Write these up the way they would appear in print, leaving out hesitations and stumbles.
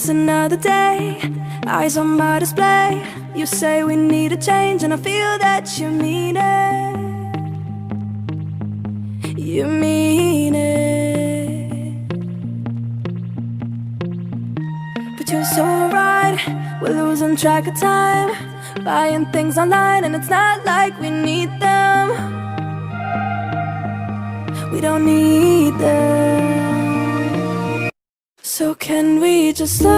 Waste another day, eyes on my display. You say we need a change and I feel that you mean it. You mean it. But you're so right, we're losing track of time, buying things online and it's not like we need them. We don't need them. So can we just slow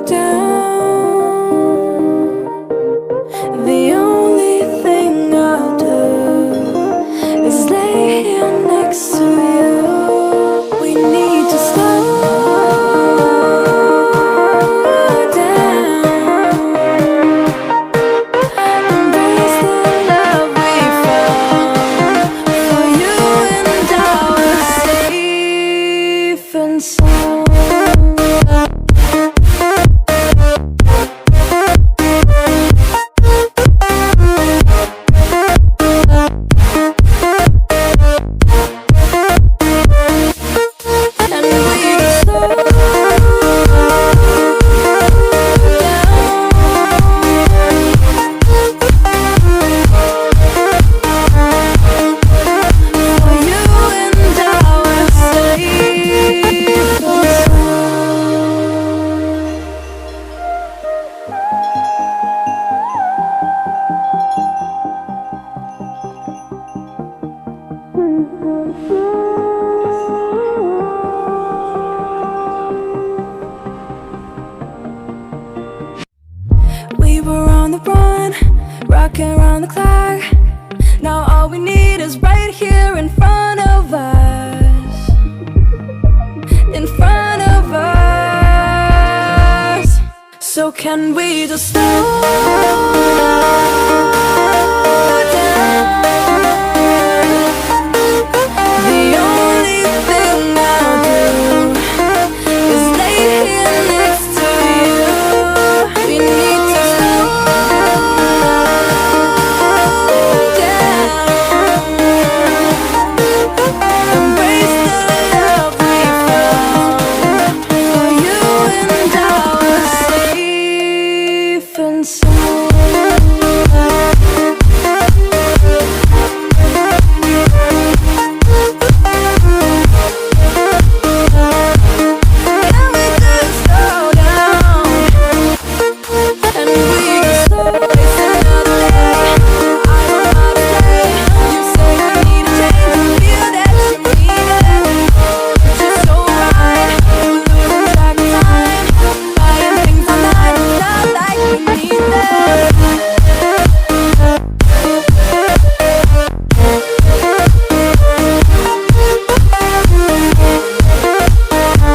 down? The only thing I'll do is lay here next to you. We need to slow down. Embrace the love we found. For you and I were safe and sound. We were on the run, rocking around the clock. Now all we need is right here in front of us. In front of us. So can we just slow down? The only thing I'll do is lay here next to you. We need to slow down. Embrace the love we found. For you and I were safe and sound. Can we just slow down? And we just slow waste another day. I'm on my display. You say we need a change and feel that you mean it.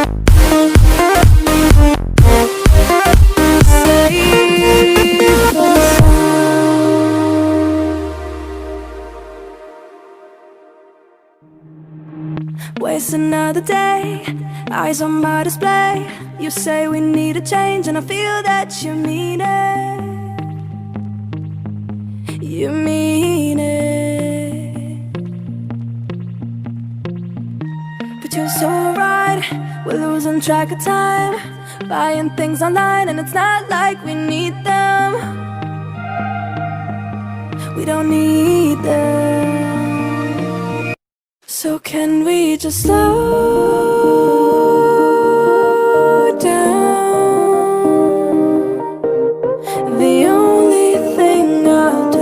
But you're so right, we're losing track of time, buying things online, it's not like we need them. Waste another day, eyes on my display. You say we need a change and I feel that you mean it. You mean it. But you're so right, we're losing track of time, buying things online and it's not like we need them. We don't need them. So can we just slow down? The only thing I'll do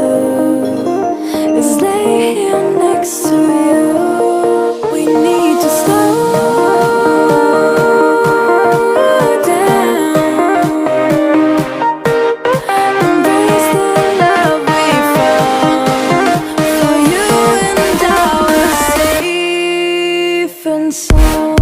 is lay here next to you. We need to slow down. Embrace the love we found. For you and I were safe and sound.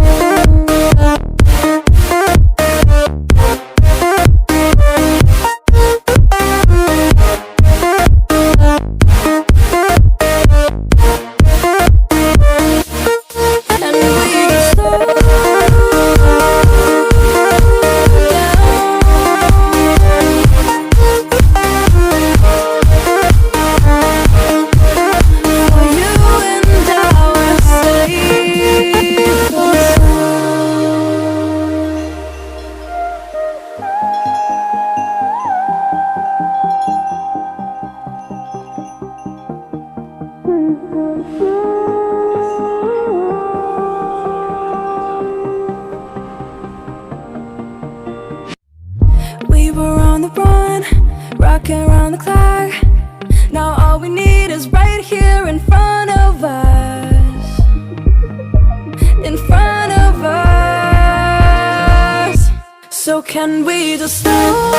the run, rocking around the clock. Now all we need is right here in front of us, in front of us. So can we just slow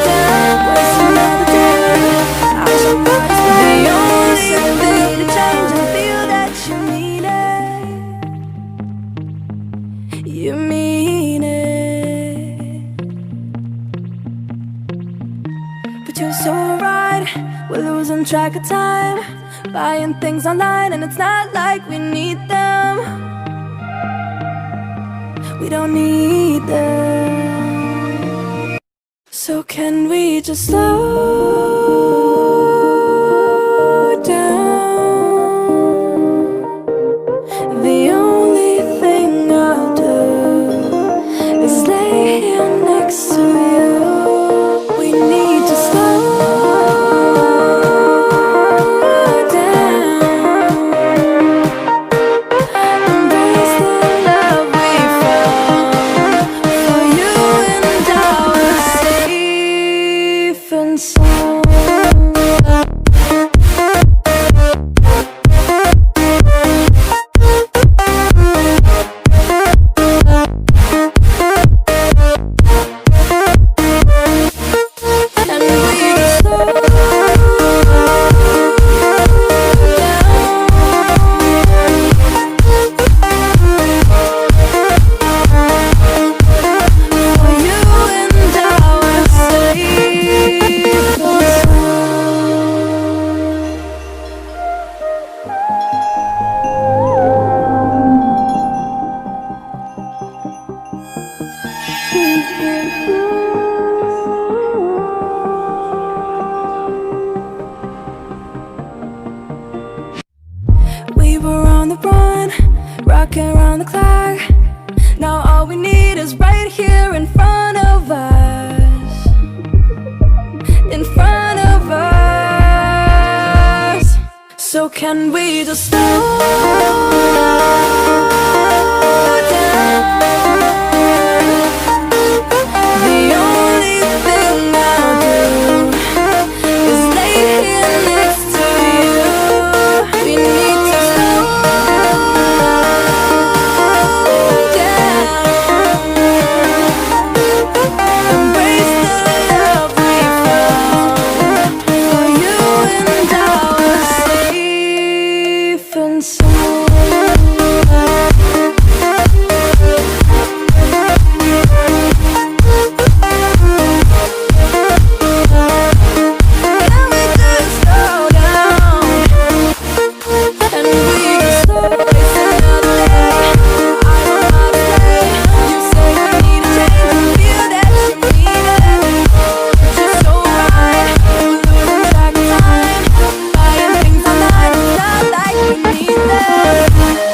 down? Waste another day. I should not the only thing to change. I feel that you mean it. You mean it. But you're so right. We're losing track of time, buying things online, and it's not like we need them. We don't need them. So can we just slow down? The only thing I'll do is lay here next to you. We need to slow down. Embrace the love we found. For you and I are safe and sound. And we just slow down. For you and I are safe and we were on the run, rocking around the clock. Now all we need is right here in front of us, in front of us. So can we just slow down? The only thing I'll do is lay here next to you. We need to slow down. Embrace the love we found. For you and I are safe and sound. Can we just slow down? And we just slow waste another day. I don't wanna stay. You say we need a change. I feel that you mean it. But you're so right. We're losing track of time,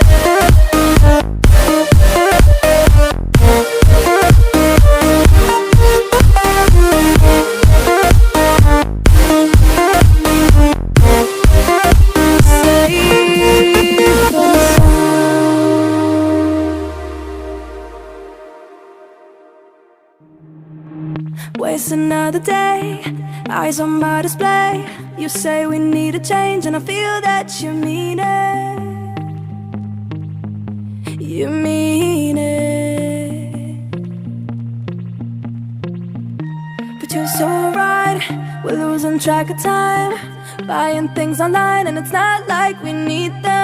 buying things online. It's not like we need them. Waste another day, eyes on my display. You say we need a change, and I feel that you mean it. You mean it. But you're so right. We're losing track of time, buying things online, and it's not like we need them.